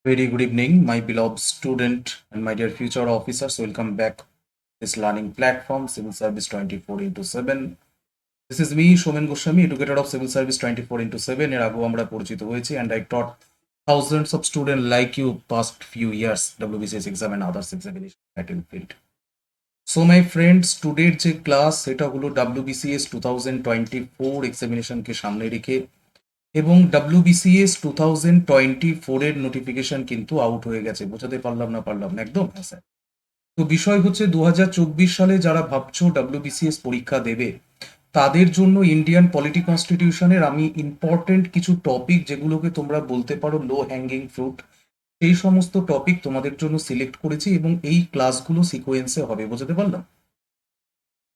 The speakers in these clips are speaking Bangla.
Very good evening, my beloved student and my dear future officers. Welcome back to this learning platform, Civil Service 24 into 7. This is me, Shomen Goswami, educator of Civil Service 24 into 7. এর আগেও আমরা পরিচিত হয়েছি and I taught thousands of students like you past few years WBCS exam and others examination battlefield. So my friends, today's যে ক্লাস সেটা হলো WBCS 2024 এক্সামিনেশনকে সামনে রেখে এবং WBCS 2024 এর নোটিফিকেশন কিন্তু আউট হয়ে গেছে। বোঝাতে পারলাম না একদম। হ্যাঁ স্যার। তো বিষয় হচ্ছে 2024 সালে যারা ভাবছো WBCS পরীক্ষা দেবে তাদের জন্য ইন্ডিয়ান পলিটি কনস্টিটিউশনের আমি ইম্পর্টেন্ট কিছু টপিক যেগুলোকে তোমরা বলতে পারো লো হ্যাঙ্গিং ফ্রুট, সেই সমস্ত টপিক তোমাদের জন্য সিলেক্ট করেছি এবং এই ক্লাসগুলো সিকোয়েন্সে হবে। বোঝাতে পারলাম?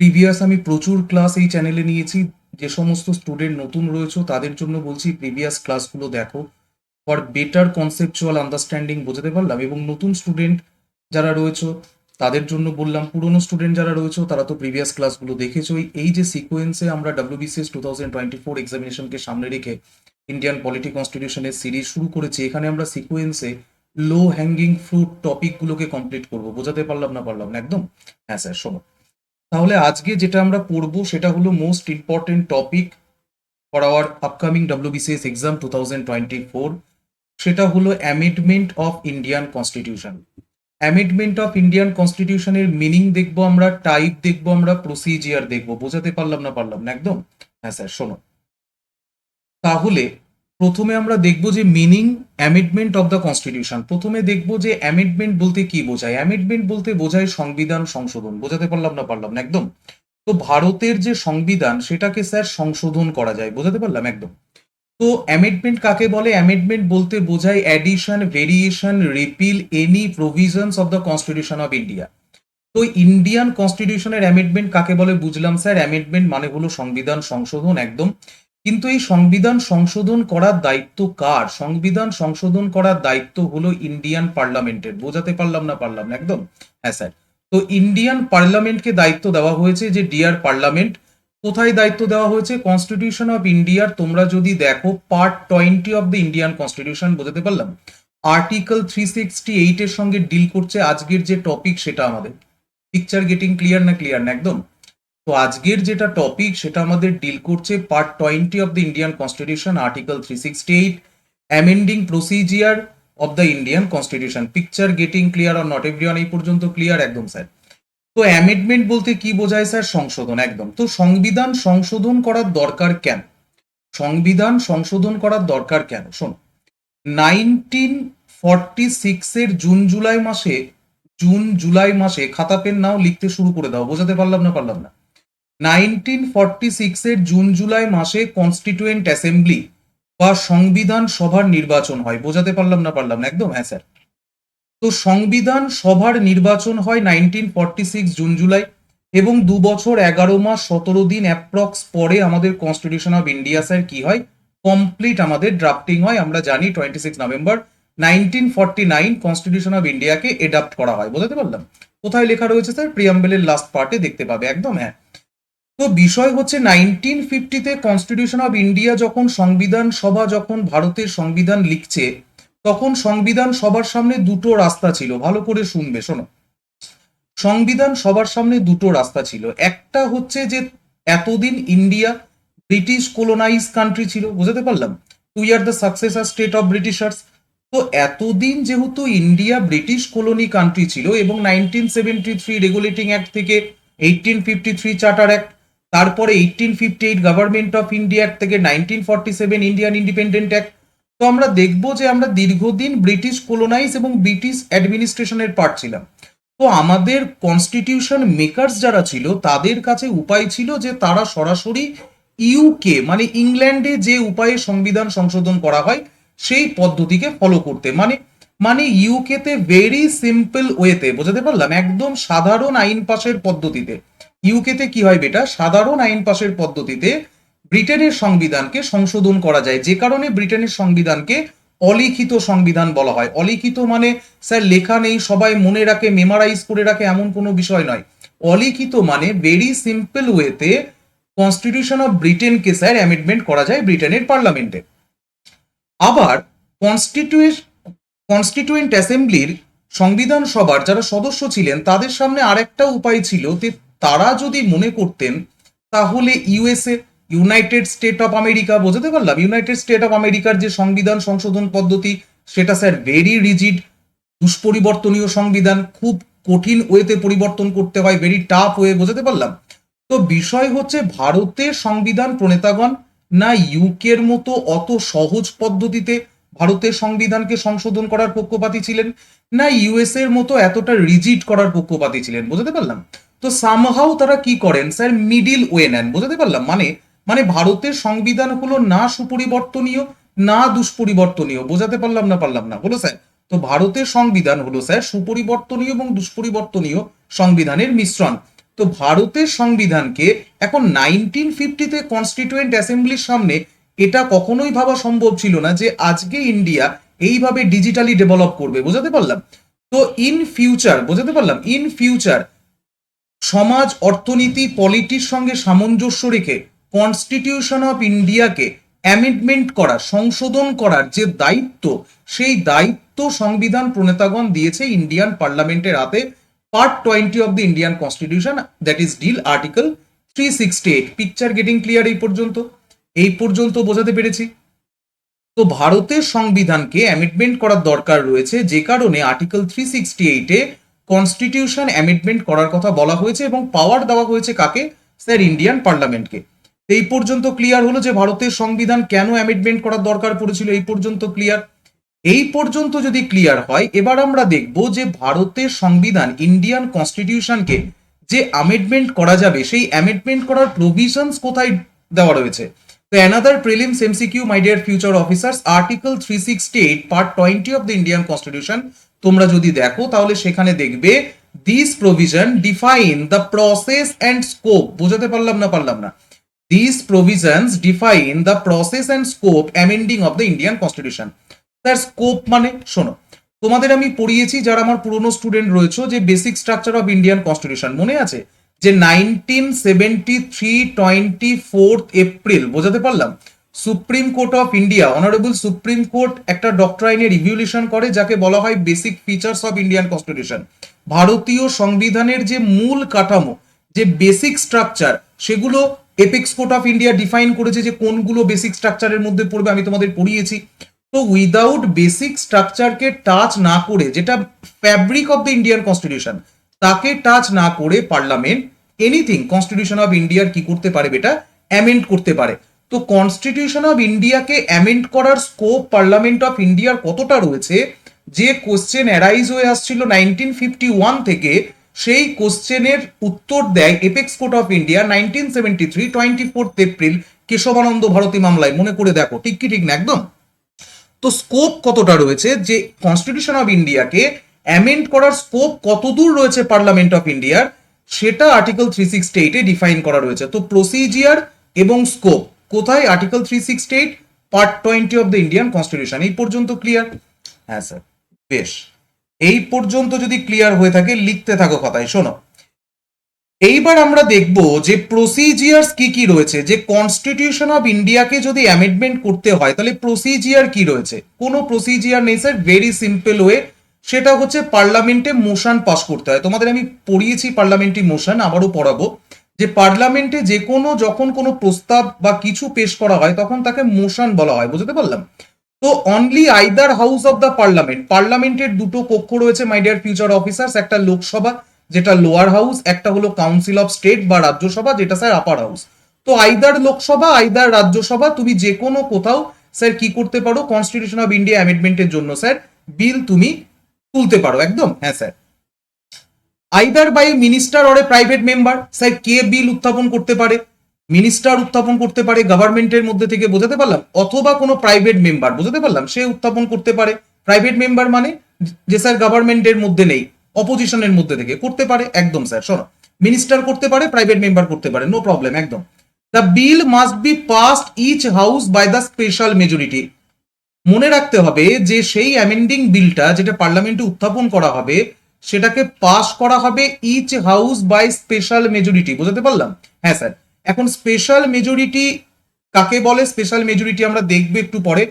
প্রিভিয়াস আমি প্রচুর ক্লাস এই চ্যানেলে নিয়েছি। যে সমস্ত স্টুডেন্ট নতুন রয়েছে তাদের জন্য বলছি প্রিভিয়াস ক্লাসগুলো দেখো ফর বেটার কনসেপচুয়াল আন্ডারস্ট্যান্ডিং। বোঝাতে পারলাম? এবং নতুন স্টুডেন্ট যারা রয়েছে তাদের জন্য বললাম, পুরনো স্টুডেন্ট যারা রয়েছে তারা তো প্রিভিয়াস ক্লাসগুলো দেখেছো। এই যে সিকোয়েন্সে আমরা WBCS 2024 এক্সামিনেশনকে সামনে রেখে ইন্ডিয়ান পলিটি কনস্টিটিউশনের সিরিজ শুরু করেছি, এখানে আমরা সিকোয়েন্সে লো হ্যাঙ্গিং ফ্রুট টপিকগুলোকে কমপ্লিট করবো। বোঝাতে পারলাম না একদম? হ্যাঁ স্যার, শোনো। তাহলে আজকে যেটা আমরা পড়বো সেটা হলো most important topic for our upcoming WBCS exam 2024। সেটা হলো amendment of Indian constitution. Amendment of Indian কনস্টিটিউশনের মিনিং দেখবো আমরা, টাইপ দেখবো আমরা, প্রসিজিয়ার দেখবো। বোঝাতে পারলাম না একদম? হ্যাঁ স্যার, শোনো। তাহলে প্রথমে আমরা দেখবো যে meaning amendment of the constitution. প্রথমে দেখবো যে অ্যামেন্ডমেন্ট বলতে কি বোঝায়। অ্যামেন্ডমেন্ট বলতে বোঝায় সংবিধান সংশোধন। বোঝাতে পারলাম না একদম? তো ভারতের যে সংবিধান সেটাকে স্যার সংশোধন করা যায়। বোঝাতে পারলাম একদম? তো অ্যামেন্ডমেন্ট কাকে বলে? অ্যামেন্ডমেন্ট বলতে বোঝায় addition, variation, repeal any provisions of the constitution of India. তো ইন্ডিয়ান কনস্টিটিউশনের অ্যামেন্ডমেন্ট কাকে বলে বুঝলাম স্যার। অ্যামেন্ডমেন্ট মানে হলো সংবিধান সংশোধন, একদম। কিন্তু এই সংবিধান সংশোধন করার দায়িত্ব কার? সংবিধান সংশোধন করার দায়িত্ব হলো ইন্ডিয়ান পার্লামেন্টের। বোঝাতে পারলাম না একদম? হ্যাঁ স্যার। তো ইন্ডিয়ান পার্লামেন্টকে দায়িত্ব দেওয়া হয়েছে যে ডিয়ার পার্লামেন্ট, কোথায় দায়িত্ব দেওয়া হয়েছে? কনস্টিটিউশন অফ ইন্ডিয়ার তোমরা যদি দেখো part 20 of the Indian constitution. বোঝাতে পারলাম? আর্টিকেল 368 এর সঙ্গে ডিল করছে আজকের যে টপিক সেটা আমাদের। পিকচার গেটিং ক্লিয়ার না একদম? তো আজকের যেটা টপিক সেটা আমাদের ডিল করছে part 20 of the Indian constitution, article 368, amending procedure of the Indian constitution. Picture getting clear or not everyone? এই পর্যন্ত ক্লিয়ার? একদম স্যার। তো অ্যামেন্ডমেন্ট বলতে কি বোঝায় স্যার? সংশোধন, একদম। তো সংবিধান সংশোধন করার দরকার কেন? সংবিধান সংশোধন করার দরকার কেন? শোনো, 1946 এর জুন জুলাই মাসে খাতা পেন নাও, লিখতে শুরু করে দাও। বোঝাতে পারলাম না? 1946 এর জুন জুলাই মাসে কনস্টিটিউয়েন্ট অ্যাসেম্বলি বা সংবিধান সভার নির্বাচন হয়। বোঝাতে পারলাম না একদম? হ্যাঁ স্যার। তো সংবিধান সভার নির্বাচন হয় 1946 জুন জুলাই, এবং 2 বছর 11 মাস 17 দিন অ্যাপ্রক্স পরে আমাদের কনস্টিটিউশন অফ ইন্ডিয়া স্যার কি হয়? কমপ্লিট আমাদের ড্রাফটিং হয়। আমরা জানি 26 নভেম্বর 1949 কনস্টিটিউশন অফ ইন্ডিয়াকে এডাপ্ট করা হয়। বোঝাতে পারলাম? কোথায় লেখা রয়েছে স্যার? প্রিয়াম্বেলের লাস্ট পার্টে দেখতে পাবে, একদম। হ্যাঁ। তো বিষয় হচ্ছে 1950-তে কনস্টিটিউশন অফ ইন্ডিয়া যখন সংবিধান সভা যখন ভারতের সংবিধান লিখছে, তখন সংবিধান সবার সামনে দুটো রাস্তা ছিল। ভালো করে শুনবে, শোনো। সংবিধান সবার সামনে দুটো রাস্তা ছিল। একটা হচ্ছে যে এতদিন ইন্ডিয়া ব্রিটিশ কোলোনাইজ কান্ট্রি ছিল। বুঝতে পারলাম? We are the successor state of ব্রিটিশার্স। তো এতদিন যেহেতু ইন্ডিয়া ব্রিটিশ কলোনি কান্ট্রি ছিল এবং 1973 রেগুলেটিং অ্যাক্ট থেকে 1853 চার্টার অ্যাক্ট, তারপরে 1858 গভর্নমেন্ট অফ ইন্ডিয়া অ্যাক্ট থেকে 1947 ইন্ডিয়ান ইন্ডিপেন্ডেন্ট অ্যাক্ট। তো আমরা দেখবো যে আমরা দীর্ঘদিন ব্রিটিশ কোলোনাইজ এবং ব্রিটিশ অ্যাডমিনিস্ট্রেশনের পার্ট ছিলাম। তো আমাদের কনস্টিটিউশন মেকার্স যারা ছিল তাদের কাছে উপায় ছিল যে তারা সরাসরি ইউকে মানে ইংল্যান্ডে যে উপায়ে সংবিধান সংশোধন করা হয় সেই পদ্ধতিকে ফলো করতে। মানে মানে ইউকেতে ভেরি সিম্পল ওয়েতে। বোঝাতে পারলাম? একদম সাধারণ আইন পাশের পদ্ধতিতে। ইউকেতে কি হয় বেটা? সাধারণ আইন পাশের পদ্ধতিতে ব্রিটেনের সংবিধানকে সংশোধন করা যায়, যে কারণে ব্রিটেনের সংবিধানকে অলিখিত সংবিধান বলা হয়। অলিখিত মানে স্যার লেখা নেই, সবাই মনে রাখে, মেমারাইজ করে রাখে, এমন কোনো বিষয় নয়। অলিখিত মানে ভেরি সিম্পল ওয়েতে কনস্টিটিউশন অফ ব্রিটেনকে স্যার অ্যামেন্ডমেন্ট করা যায় ব্রিটেনের পার্লামেন্টে। আবার কনস্টিটিউশন কনস্টিটিউয়েন্ট অ্যাসেম্বলির সংবিধান সভার যারা সদস্য ছিলেন তাদের সামনে আরেকটা উপায় ছিল যে তারা যদি মনে করতেন তাহলে USA, United state of America, বোঝাতে পারলাম, ইউনাইটেড স্টেট অফ আমেরিকার যে সংবিধান সংশোধন পদ্ধতি সেটা স্যার ভেরি রিজিড, দুষ্পরিবর্তনীয় সংবিধান, খুব কঠিন ওয়েতে পরিবর্তন করতে হয়, ভেরি টাফ ওয়ে, বোঝাতে পারলাম। তো বিষয় হচ্ছে ভারতের সংবিধান প্রণেতাগণ না ইউকের মতো অত সহজ পদ্ধতিতে ভারতের সংবিধানকে সংশোধন করার পক্ষপাতী ছিলেন, না ইউএস এর মতো এতটা রিজিড করার পক্ষপাতী ছিলেন, বোঝাতে পারলাম। তো সামহাও তারা কি করেন স্যার, মিডিল ওয়ে নেন, বোঝাতে পারলাম। মানে মানে ভারতের সংবিধান হলো না সুপরিবর্তনীয় না দুষ্পরিবর্তনীয়, বোঝাতে পারলাম না হলো স্যার। তো ভারতের সংবিধান হলো স্যার সুপরিবর্তনীয় এবং দুষ্পরিবর্তনীয় সংবিধানের মিশ্রণ। তো ভারতের সংবিধানকে এখন 1950-তে কনস্টিটিউয়েন্ট অ্যাসেম্বলির সামনে এটা কখনোই ভাবা সম্ভব ছিল না যে আজকে ইন্ডিয়া এইভাবে ডিজিটালি ডেভেলপ করবে, বোঝাতে পারলাম। তো ইন ফিউচার, বোঝাতে পারলাম, ইন ফিউচার সমাজ, অর্থনীতি, পলিটির সঙ্গে সামঞ্জস্য রেখে কনস্টিটিউশন অফ ইন্ডিয়াকে অ্যামেন্ডমেন্ট করা, সংশোধন করার যে দায়িত্ব, সেই দায়িত্ব সংবিধান প্রণেতাগণ দিয়েছে ইন্ডিয়ান পার্লামেন্টের হাতে। Part 20 of the Indian constitution, that is deal article 368। Picture getting clear? এই পর্যন্ত বোঝাতে পেরেছি? তো ভারতের সংবিধানকে অ্যামেন্ডমেন্ট করার দরকার রয়েছে, যে কারণে আর্টিকেল 368-এ কনস্টিটিউশন অ্যামেন্ডমেন্ট করার কথা বলা হয়েছে এবং পাওয়ার দেওয়া হয়েছে কাকে? স্যার ইন্ডিয়ান পার্লামেন্টকে। এই পর্যন্ত ক্লিয়ার হলো যে ভারতের সংবিধান কেন অ্যামেন্ডমেন্ট করার দরকার পড়েছিল? এই পর্যন্ত ক্লিয়ার? এই পর্যন্ত যদি ক্লিয়ার হয়, এবার আমরা দেখব যে ভারতের সংবিধান, ইন্ডিয়ান কনস্টিটিউশনকে যে অ্যামেন্ডমেন্ট করা যাবে সেই অ্যামেন্ডমেন্ট করার প্রভিশনস কোথায় দেওয়া রয়েছে। তো another prelims MCQ my dear future officers, article 368 part 20 of the Indian constitution তোমরা যদি দেখো তাহলে সেখানে দেখবে this provision define the process and scope, বোঝাতে পারলাম না, these provisions define the process and scope amending of the Indian Constitution। তার স্কোপ মানে শোনো, তোমাদের আমি পড়িয়েছি যারা আমার পুরনো স্টুডেন্ট রয়েছে যে basic structure of Indian constitution মনে আছে, যে 1973 24 এপ্রিল, বোঝাতে পারলাম, supreme court of India, honourable supreme court একটা ডক্ট্রাইনে রিভিউলেশন করে যাকে বলা হয় basic features of Indian constitution. ভারতীয় সংবিধানের যে মূল কাঠামো, যে বেসিক স্ট্রাকচার, সেগুলো apex court of India define করেছে যে কোনগুলো বেসিক স্ট্রাকচারের মধ্যে পড়বে, আমি তোমাদের পড়িয়েছি। তো উইদাউট বেসিক স্ট্রাকচারকে টাচ না করে, যেটা fabric of the Indian constitution, তাকে টাচ না করে পার্লামেন্ট এনিথিং কনস্টিটিউশন অফ ইন্ডিয়ার কি করতে পারে? বেটা অ্যামেন্ড করতে পারে। তো কনস্টিটিউশন অফ ইন্ডিয়াকে অ্যামেন্ড করার স্কোপ পার্লামেন্ট অফ ইন্ডিয়ার কতটা রয়েছে, যে কোশ্চেন অ্যারাইজ হয়ে আসছিল 1951 থেকে, সেই কোশ্চেনের উত্তর দেয় apex court of India 1973 24 April Kesavananda Bharati মামলায়। মনে করে দেখো, ঠিক কি ঠিক না? একদম। তো স্কোপ কতটা রয়েছে, যে কনস্টিটিউশন অফ ইন্ডিয়াকে অ্যামেন্ড করার স্কোপ কতদূর রয়েছে পার্লামেন্ট অফ ইন্ডিয়ার, সেটা আর্টিকেল 368-এ ডিফাইন করা রয়েছে। তো প্রসিজিয়ার এবং স্কোপ কোথায়? Article 368 part 20 of the Indian constitution. এই পর্যন্ত ক্লিয়ার? হ্যাঁ স্যার, বেশ। এই পর্যন্ত যদি ক্লিয়ার হয়ে থাকে লিখতে থাকো খাতায়। শোনো, এইবার আমরা দেখব যে প্রসিজিয়ার্স কি কি রয়েছে, যে কনস্টিটিউশন অফ ইন্ডিয়াকে যদি অ্যামেন্ডমেন্ট করতে হয় তাহলে প্রসিজিয়ার কি রয়েছে। কোনো প্রসিজিয়ার নেই স্যার, ভেরি সিম্পল ওয়ে, সেটা হচ্ছে পার্লামেন্টে মোশন পাস করতে হয়। তোমাদের আমি পড়িয়েছি পার্লামেন্টারি মোশন, আবারও পড়াবো, যে পার্লামেন্টে যে কোনো যখন কোনো প্রস্তাব বা কিছু পেশ করা হয় তখন তাকে মোশন বলা হয়, বুঝতে পারলাম। তো only either house of the parliament, পার্লামেন্টের দুটো কক্ষ রয়েছে মাই ডিয়ার ফিউচার অফিসার্স, একটা লোকসভা যেটা লোয়ার হাউস, একটা হলো কাউন্সিল অফ স্টেট বা রাজ্যসভা যেটা স্যার আপার হাউস। তো আইদার লোকসভা আইদার রাজ্যসভা, তুমি যে কোনো কোথাও স্যার কি করতে পারো, কনস্টিটিউশন অফ ইন্ডিয়া অ্যামেন্ডমেন্টের জন্য স্যার বিল তুমি তুলতে পারো। একদম, হ্যাঁ sir. Either by minister or a private member, sir কে বিল উত্থাপন করতে পারে? মিনিস্টার উত্থাপন করতে পারে গভর্নমেন্টের মধ্যে থেকে, বোঝাতে পারলাম, অথবা কোনো প্রাইভেট মেম্বার, বোঝাতে পারলাম, সে উত্থাপন করতে পারে। প্রাইভেট মেম্বার মানে যে স্যার গভর্নমেন্টের মধ্যে নেই, অপোজিশনের মধ্যে থেকে করতে পারে। একদম স্যার, শোনো, মিনিস্টার করতে পারে, প্রাইভেট মেম্বার করতে পারে, নো প্রবলেম, একদম। The bill must be passed each house by the special majority. মনে রাখতে হবে যে সেই অ্যামেন্ডিং বিলটা যেটা পার্লামেন্টে উত্থাপন করা হবে সেটাকে পাস করা হবে each house by special majority, বোঝাতে পারলাম। হ্যাঁ স্যার, এখন স্পেশাল মেজরিটি কাকে বলে? স্পেশাল মেজরিটি আমরা দেখবো একটু পরে,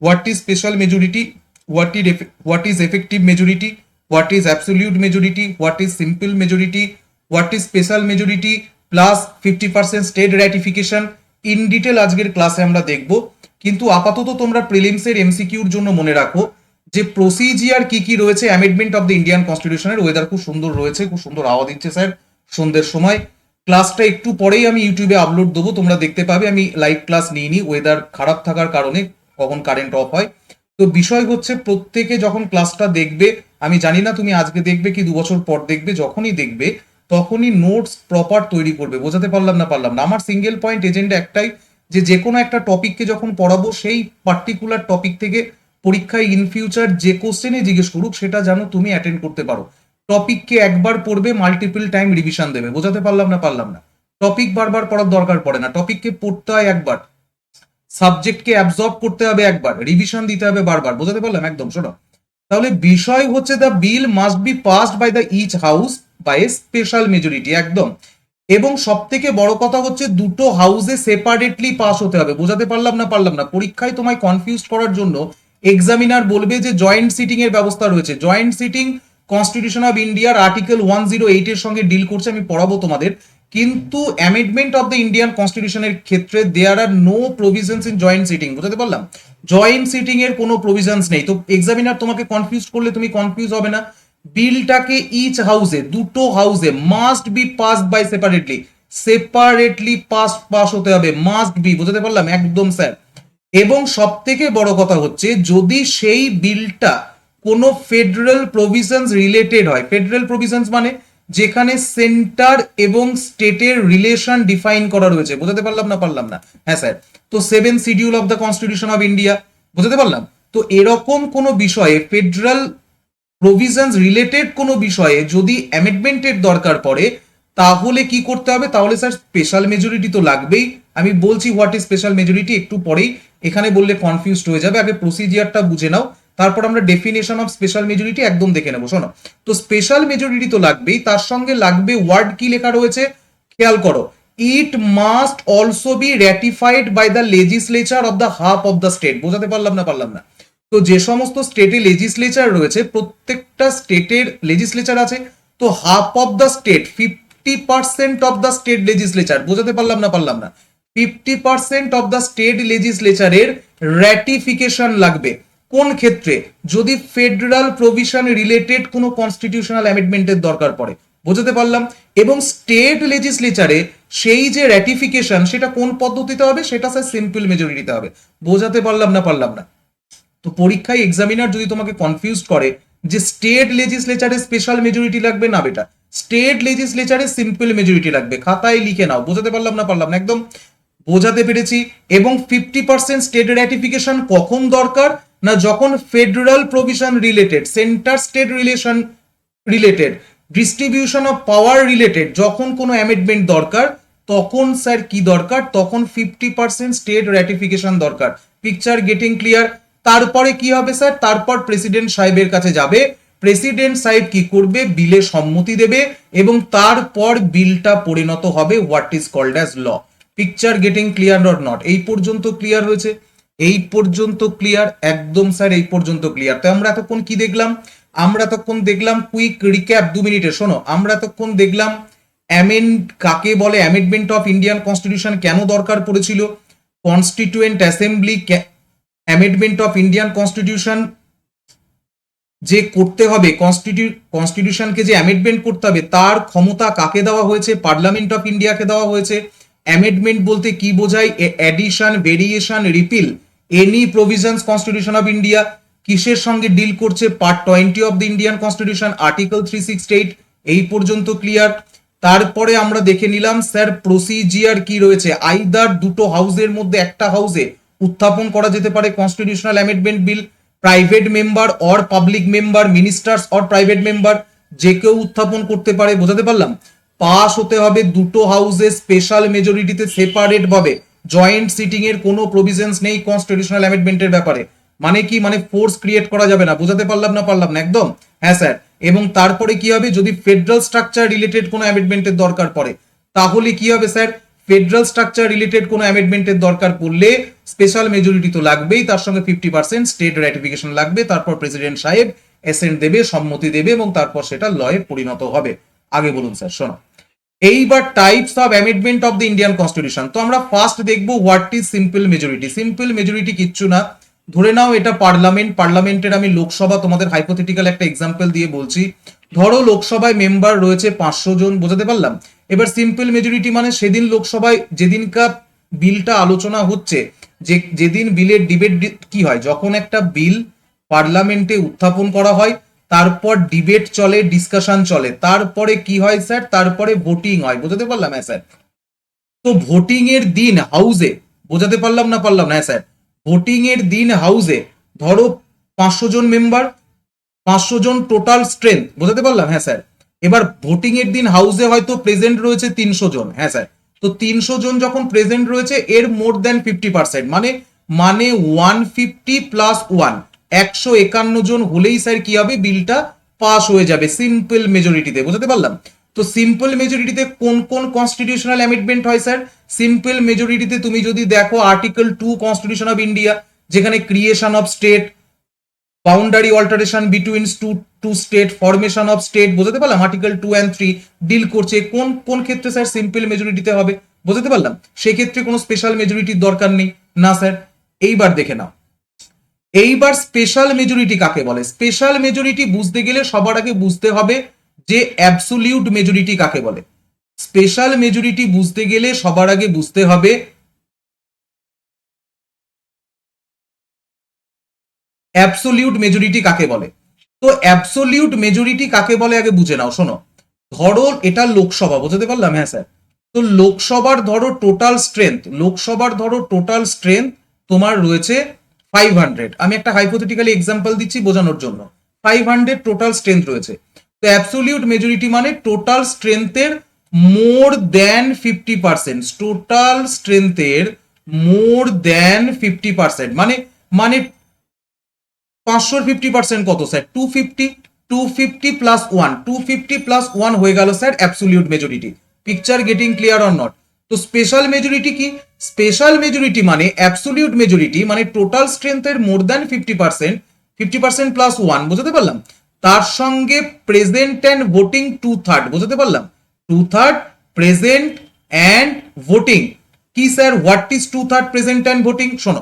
what is special majority, what is effective majority, what is absolute majority, what is simple majority, what is special majority plus 50% state ratification in detail আজকের ক্লাসে আমরা দেখব। কিন্তু আপাতত তোমরা প্রিলিমসের এমসিকিউর জন্য মনে রাখো যে প্রসিজিয়ার কি কি রয়েছে অ্যামেন্ডমেন্ট অফ দ্য ইন্ডিয়ান কনস্টিটিউশনের। ওয়েদার খুব সুন্দর রয়েছে, খুব সুন্দর হাওয়া দিচ্ছে স্যার সন্ধ্যের সময়। ক্লাসটা একটু পরেই আমি ইউটিউবে আপলোড দেবো, তোমরা দেখতে পাবে। আমি লাইভ ক্লাস নিইনি, ওয়েদার খারাপ থাকার কারণে কখন কারেন্ট অফ হয়। তো বিষয় হচ্ছে প্রত্যেকে যখন ক্লাসটা দেখবে, আমি জানি না তুমি আজকে দেখবে কি 2 বছর পর দেখবে, যখনই দেখবে তখনই নোটস প্রপার তৈরি করবে। বোঝাতে পারলাম না? আমার সিঙ্গেল পয়েন্ট এজেন্ডা একটাই, যে কোনো একটা টপিককে যখন পড়াবো সেই পার্টিকুলার টপিক থেকে পরীক্ষায় ইন ফিউচার যে কোশ্চেনে জিজ্ঞেস করুক সেটা যেন তুমি অ্যাটেন্ড করতে পারো। টপিককে একবার পড়বে, মাল্টিপল টাইম রিভিশন দেবে। বোঝাতে পারলাম না? টপিক বারবার পড়ার দরকার পড়ে না, টপিককে পড়তে হয় একবার, সাবজেক্টকে অ্যাবজর্ব করতে হবে একবার, রিভিশন দিতে হবে বারবার। বোঝাতে পারলাম? একদম। শোনো, তাহলে বিষয় হচ্ছে the bill must be passed by the each house by a special majority. একদম। এবং সব থেকে বড় কথা হচ্ছে দুটো হাউসে সেপারেটলি পাস হতে হবে। বোঝাতে পারলাম না? পরীক্ষায় তোমায় কনফিউজ করার জন্য এক্সামিনার বলবে যে জয়েন্ট সিটিং এর ব্যবস্থা রয়েছে। জয়েন্ট সিটিং কনস্টিটিউশন অফ ইন্ডিয়ার আর্টিকেল 108 এর সঙ্গে ডিল করছে, আমি পড়াবো তোমাদের। কিন্তু অ্যামেন্ডমেন্ট অফ দ্য ইন্ডিয়ান কনস্টিটিউশনের ক্ষেত্রে there are no provisions in joint sitting. বুঝতে পারলাম? জয়েন্ট সিটিং এর কোনো প্রভিশনস নেই। তো এক্সামিনার তোমাকে কনফিউজ করলে তুমি কনফিউজ হবে না। বিলটাকে ইচ হাউসে, দুটো হাউসে must be passed by separately pass হতে হবে, মাস্ট বি। বুঝতে পারলাম? একদম স্যার। এবং সব থেকে বড় কথা হচ্ছে যদি সেই বিলটা কোনো ফেডারেল প্রভিশনস রিলেটেড হয়। ফেডারেল প্রভিশনস মানে যেখানে সেন্টার এবং স্টেটের রিলেশন ডিফাইন করা রয়েছে। বুঝতে পারলাম না? হ্যাঁ স্যার। তো 7 schedule of the constitution of India. বুঝতে পারলাম? তো এরকম কোনো বিষয়ে ফেডারেল প্রভিশনস রিলেটেড কোনো বিষয়ে যদি অ্যামেন্ডমেন্টের দরকার পড়ে তাহলে কি করতে হবে? তাহলে স্যার স্পেশাল মেজরিটি তো লাগবেই। আমি বলছি হোয়াট ইজ স্পেশাল মেজরিটি একটু পরেই, এখানে বললে কনফিউজড হয়ে যাবে। আগে প্রসিজিয়ারটা বুঝে নাও, তারপর আমরা ডেফিনেশন অফ স্পেশাল মেজরিটি একদম দেখে নেবো। শোনো, তো স্পেশাল মেজরিটি তো লাগবেই, তার সঙ্গে লাগবে ওয়ার্ড কি লেখা রয়েছে খেয়াল করো, it must also be ratified by the legislature of the half of the state. বোঝাতে পারলাম না? তো যে সমস্ত স্টেটে লেজিসলেচার রয়েছে, প্রত্যেকটা স্টেটের লেজিসলেচার আছে, তো half of the state 50% of the state legislature. বোঝাতে পারলাম না? 50% অফ দ্য স্টেট লেজিসলেচারের র্যাটিফিকেশন লাগবে। কোন ক্ষেত্রে? যদি ফেডারাল প্রভিশন রিলেটেড কোনো কনস্টিটিউশনাল অ্যামেন্ডমেন্টের দরকার পড়ে। বুঝতে পারলাম? এবং স্টেট লেজিসলেচারে সেই যে র্যাটিফিকেশন সেটা কোন পদ্ধতিতে হবে? সেটা স্যার সিম্পল মেজরিটিতে হবে। বোঝাতে পারলাম না? তো পরীক্ষায় এক্সামিনার যদি তোমাকে কনফিউজ করে যে স্টেট লেজিসলেচারে স্পেশাল মেজরিটি লাগবে, না বেটা, স্টেট লেজিসলেচারে সিম্পল মেজরিটি লাগবে। খাতায় লিখে নাও। বোঝাতে পারলাম না? একদম বোঝাতে পেরেছি। এবং 50% স্টেট র্যাটিফিকেশন কখন দরকার? না যখন federal provision related, centre state relation related, distribution of power related যখন কোনো অ্যামেন্ডমেন্ট দরকার, তখন স্যার কি দরকার? তখন 50% স্টেট র্যাটিফিকেশন দরকার। Picture getting clear? তারপরে কি হবে স্যার? তারপর প্রেসিডেন্ট সাহেবের কাছে যাবে, প্রেসিডেন্ট সাহেব কি করবে? বিলে সম্মতি দেবে এবং তারপর বিলটা পরিণত হবে what is called as law. Picture getting clear or not? এই পর্যন্ত ক্লিয়ার হয়েছে? এই পর্যন্ত ক্লিয়ার? একদম স্যার, এই পর্যন্ত ক্লিয়ার। তো আমরা এতক্ষণ কি দেখলাম? আমরা এতক্ষণ দেখলাম কুইক রিক্যাপ 2 মিনিটে। শোনো, আমরা এতক্ষণ দেখলাম কাকে বলে, অ্যামেন্ডমেন্ট অফ ইন্ডিয়ান কনস্টিটিউশন কেন দরকার পড়েছিল, constituent assembly amendment of Indian constitution যে করতে হবে, কনস্টিটিউশনকে যে অ্যামেন্ডমেন্ট করতে হবে তার ক্ষমতা কাকে দেওয়া হয়েছে? পার্লামেন্ট অফ ইন্ডিয়াকে দেওয়া হয়েছে। অ্যামেন্ডমেন্ট বলতে কি বোঝায়? Addition, variation, repeal any provisions constitution of India. কিসের সঙ্গে ডিল করছে? Part 20 of the Indian constitution, article 368। এই পর্যন্ত ক্লিয়ার? তারপরে আমরা দেখে নিলাম স্যার প্রসিজিয়ার কি রয়েছে। আইদার দুটো হাউসের মধ্যে একটা হাউসে উত্থাপন করা যেতে পারে constitutional amendment bill, private member or public member, ministers or private member, যে কেউ উত্থাপন করতে পারে। বোঝাতে পারলাম? পাস হতে হবে দুটো হাউসে স্পেশাল মেজরিটিতে সেপারেট ভাবে। জয়েন্ট সিটিং এর কোনো প্রভিশনস নেই কনস্টিটিউশনাল অ্যামেন্ডমেন্টের ব্যাপারে। মানে কি? মানে ফোর্স ক্রিয়েট করা যাবে না। বোঝাতে পারলাম না? একদম। হ্যাঁ স্যার। এবং তারপরে কি হবে? যদি ফেডারাল স্ট্রাকচার রিলেটেড কোনো অ্যামেন্ডমেন্টের দরকার পড়ে তাহলে কি হবে স্যার? ফেডারেল স্ট্রাকচার রিলেটেড কোনো অ্যামেন্ডমেন্টের দরকার পড়লে স্পেশাল মেজরিটি তো লাগবেই, তার সঙ্গে 50% স্টেট র্যাটিফিকেশন লাগবে, তারপর প্রেসিডেন্ট সাহেব অ্যাসেন্ট দেবে, সম্মতি দেবে এবং তারপর সেটা লয়ে পরিণত হবে। আগে বলুন স্যার। শোনো, এইবার types of amendment of the Indian constitution. তো আমরা ফার্স্ট দেখবো what is simple majority. Simple majority কিচ্ছু না, ধরে নাও এটা পার্লামেন্টের আমি লোকসভা তোমাদের হাইপোথেটিক্যাল একটা এক্সাম্পল দিয়ে বলছি। ধরো লোকসভায় মেম্বার রয়েছে 500 জন, বোঝাতে পারলাম? এবার সিম্পল মেজরিটি মানে সেদিন লোকসভায় যেদিনকার বিলটা আলোচনা হচ্ছে, যেদিন বিলের ডিবেট কি হয়, যখন একটা বিল পার্লামেন্টে উত্থাপন করা হয়, তারপর ডিবেট চলে, ডিসকাশন চলে, তারপরে কি হয় স্যার, তারপরে ভোটিং হয়। বোঝাতে পারলাম? হ্যাঁ স্যার। তো ভোটিং এর দিন হাউসে, বোঝাতে পারলাম না পারলাম না? হ্যাঁ স্যার। ভোটিং এর দিন হাউসে ধরো 500 জন মেম্বার, 500 জন টোটাল স্ট্রেংথ, বোঝাতে পারলাম? হ্যাঁ স্যার। এবার ভোটিং এর দিন হাউসে হয়তো প্রেজেন্ট রয়েছে 300 জন। হ্যাঁ স্যার। তো 300 জন যখন প্রেজেন্ট রয়েছে, এর মোর দ্যান 50% মানে 150 প্লাস 1, 151 জন হলেই স্যার কি হবে, বিলটা পাস হয়ে যাবে সিম্পল মেজরিটিতে। বোঝাতে পারলাম? তো সিম্পল মেজরিটিতে কোন কোন কনস্টিটিউশনাল অ্যামেন্ডমেন্ট হয় স্যার? সিম্পল মেজরিটিতে তুমি যদি দেখো আর্টিকেল 2 কনস্টিটিউশন অফ ইন্ডিয়া, যেখানে creation of state, boundary alteration between two state, formation of state, বোঝাতে পারলাম? আর্টিকেল 2 and 3 ডিল করছে। কোন কোন ক্ষেত্রে স্যার সিম্পল মেজরিটিতে হবে? বোঝাতে পারলাম? সেক্ষেত্রে কোনো স্পেশাল মেজরিটির দরকার নেই না স্যার। এইবার দেখে নাও, এইবার স্পেশাল মেজরিটি কাকে বলে। স্পেশাল মেজরিটি বুঝতে গেলে সবার আগে বুঝতে হবে যে অ্যাবসোলিউট মেজরিটি কাকে বলে। স্পেশাল মেজরিটি বুঝতে গেলে সবার আগে বুঝতে হবে অ্যাবসোলিউট মেজরিটি কাকে বলে। তো অ্যাবসোলিউট মেজরিটি কাকে বলে আগে বুঝে নাও। শোনো, ধরো এটা লোকসভা, বোঝাতে পারলাম? হ্যাঁ স্যার। তো লোকসভার ধরো টোটাল স্ট্রেংথ তোমার রয়েছে 500। আমি একটা হাইপোথেটিক্যালি এক্সাম্পল দিচ্ছি বোঝানোর জন্য। 500 টোটাল স্ট্রেংথ রয়েছে। তো অ্যাবসোলিউট মেজরিটি মানে টোটাল স্ট্রেংথের মোর দ্যান 50%, টোটাল স্ট্রেংথের মোর দ্যান 50%, মানে মানে 500 50% কত স্যার? 250। 250 প্লাস 1, 250 প্লাস 1 হয়ে গেল sir absolute majority. Picture getting clear or not? তো স্পেশাল মেজরিটি কি? স্পেশাল মেজরিটি মানে অ্যাবসোলিউট মেজরিটি মানে টোটাল স্ট্রেংথের মোর দ্যান 50%, 50% প্লাস 1, বোঝাতে পারলাম? তার সঙ্গে প্রেজেন্ট অ্যান্ড ভোটিং 2/3, বোঝাতে পারলাম? 2/3 প্রেজেন্ট অ্যান্ড ভোটিং। কি sir, what is 2/3 present and voting? শোনো,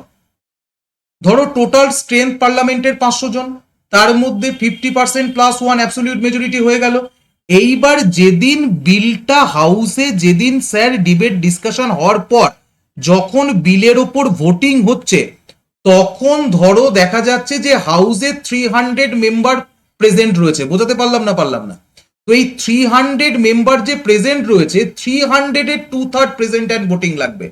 ধরো টোটাল স্ট্রেংথ পার্লামেন্টের 500 জন, তার মধ্যে 50% প্লাস 1 অ্যাবসোলিউট মেজরিটি হয়ে গেল। এইবার যেদিন বিলটা হাউসে, যেদিন স্যার ডিবেট ডিসকাশন হওয়ার পর যখন বিলের ওপর ভোটিং হচ্ছে, তখন ধরো দেখা যাচ্ছে যে হাউসে 300 মেম্বার প্রেজেন্ট রয়েছে। বোঝাতে পারলাম না পারলাম না? তো এই 300 মেম্বার যে প্রেজেন্ট রয়েছে, 300 এর 2/3 প্রেজেন্ট অ্যান্ড ভোটিং লাগবে,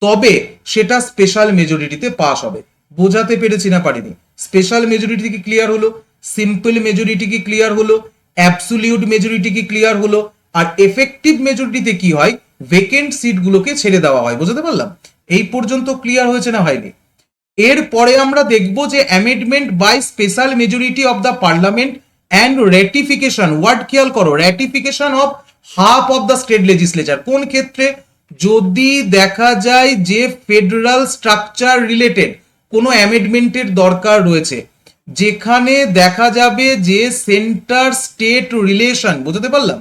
তবে সেটা স্পেশাল মেজরিটিতে পাস হবে। বোঝাতে পেরেছি না পারিনি? স্পেশাল মেজরিটি কি ক্লিয়ার হলো? সিম্পল মেজরিটি কি ক্লিয়ার হলো? অ্যাবসোলিউট মেজরিটি কি ক্লিয়ার হলো? আর এফেক্টিভ মেজরিটিতে কি হয়, ভেকেন্ট সিটগুলোকে ছেড়ে দেওয়া হয়। বোঝাতে পারলাম? এই পর্যন্ত ক্লিয়ার হয়েছে না হয়নি? এরপরে আমরা দেখব যে amendment by special majority of the parliament and ratification. Word খেয়াল করো, ratification of half of the state legislature. কোন ক্ষেত্রে? যদি দেখা যায় যে ফেডারাল স্ট্রাকচার রিলেটেড কোনো অ্যামেন্ডমেন্টের দরকার রয়েছে, যেখানে দেখা যাবে যে সেন্টার স্টেট রিলেশন, বুঝতে পারলাম?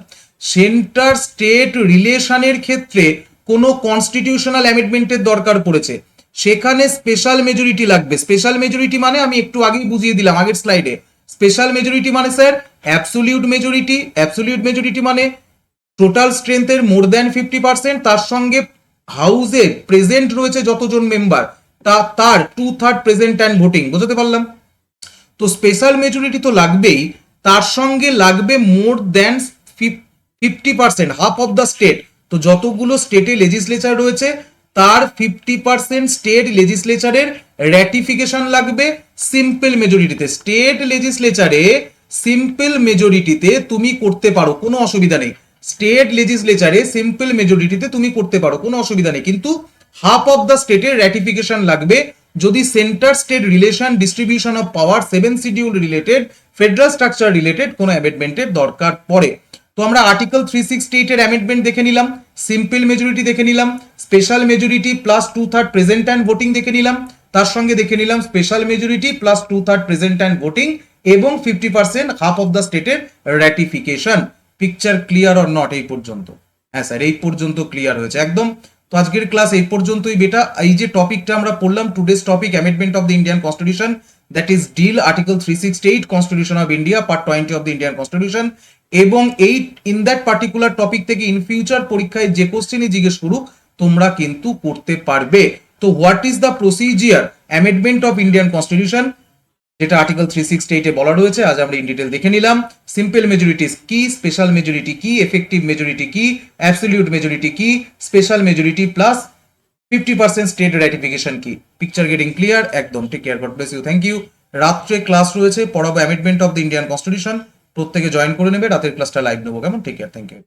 সেন্টার স্টেট রিলেশনের ক্ষেত্রে কোনো কনস্টিটিউশনাল অ্যামেন্ডমেন্টের দরকার পড়েছে, সেখানে স্পেশাল মেজরিটি লাগবে। স্পেশাল মেজরিটি মানে আমি একটু আগেই বুঝিয়ে দিলাম আগের স্লাইডে। স্পেশাল মেজরিটি মানে sir absolute majority. Absolute majority মানে টোটাল স্ট্রেংথের মোর দ্যান 50%, তার সঙ্গে হাউসে প্রেজেন্ট রয়েছে যতজন মেম্বার, তার 2/3 প্রেজেন্ট অ্যান্ড ভোটিং। বোঝাতে পারলাম? তো স্পেশাল মেজরিটি তো লাগবেই, তার সঙ্গে লাগবে মোর than 50%, half of the state. তো যতগুলো স্টেটে লেজিসলেচার রয়েছে তার 50% স্টেট লেজিসলেচারের র্যাটিফিকেশন লাগবে সিম্পল মেজরিটিতে। স্টেট লেজিসলেচারে সিম্পল মেজরিটিতে তুমি করতে পারো, কোনো অসুবিধা নেই। স্টেট লেজিসলেচারে সিম্পল মেজরিটিতে তুমি করতে পারো, কোনো অসুবিধা নেই, কিন্তু হাফ অফ দ্য স্টেটের র্যাটিফিকেশন লাগবে যদি centre state relation, distribution of power, 7 schedule related, federal structure related কোনো অ্যামেন্ডমেন্টের দরকার পড়ে। তো আমরা আর্টিকেল 368 এর অ্যামেন্ডমেন্ট দেখে নিলাম, সিম্পল মেজরিটি দেখে নিলাম, special majority plus 2/3 present and voting দেখে নিলাম, তার সঙ্গে দেখে নিলাম special majority plus 2/3 present and voting এবং 50% হাফ অফ দ্য স্টেটের র্যাটিফিকেশন। পিকচার ক্লিয়ার অর নট এই পর্যন্ত? হ্যাঁ স্যার, এই পর্যন্ত ক্লিয়ার হয়েছে একদম। তো আজকের ক্লাস এই পর্যন্তই বেটা। এই যে টপিকটা আমরা পড়লাম, today's topic amendment of the Indian constitution, that is deal article 368 constitution of India part 20 of the Indian constitution. এবং এই ইন দ্যাট পার্টিকুলার টপিক থেকে ইন ফিউচার পরীক্ষায় যে কোশ্চেনই জিজ্ঞেস করুক তোমরা কিন্তু করতে পারবে। তো what is the procedure amendment of Indian constitution, যেটা আর্টিকেল 368 এ বলা রয়েছে, আজ আমরা ইন ডিটেল দেখে নিলাম। সিম্পল মেজরিটিস কি, স্পেশাল মেজরিটি কি, এফেক্টিভ মেজরিটি কি, অ্যাবসলিউট মেজরিটি কি, special majority plus 50% state ratification কি। Picture getting clear? একদম। Take care, God bless you, thank you. রাত্রে ক্লাস রয়েছে, পড়াবো amendment of the Indian constitution, প্রত্যেকে জয়েন করে নেবে। রাতের ক্লাসটা লাইভ নেবো, কেমন? Take care, thank you.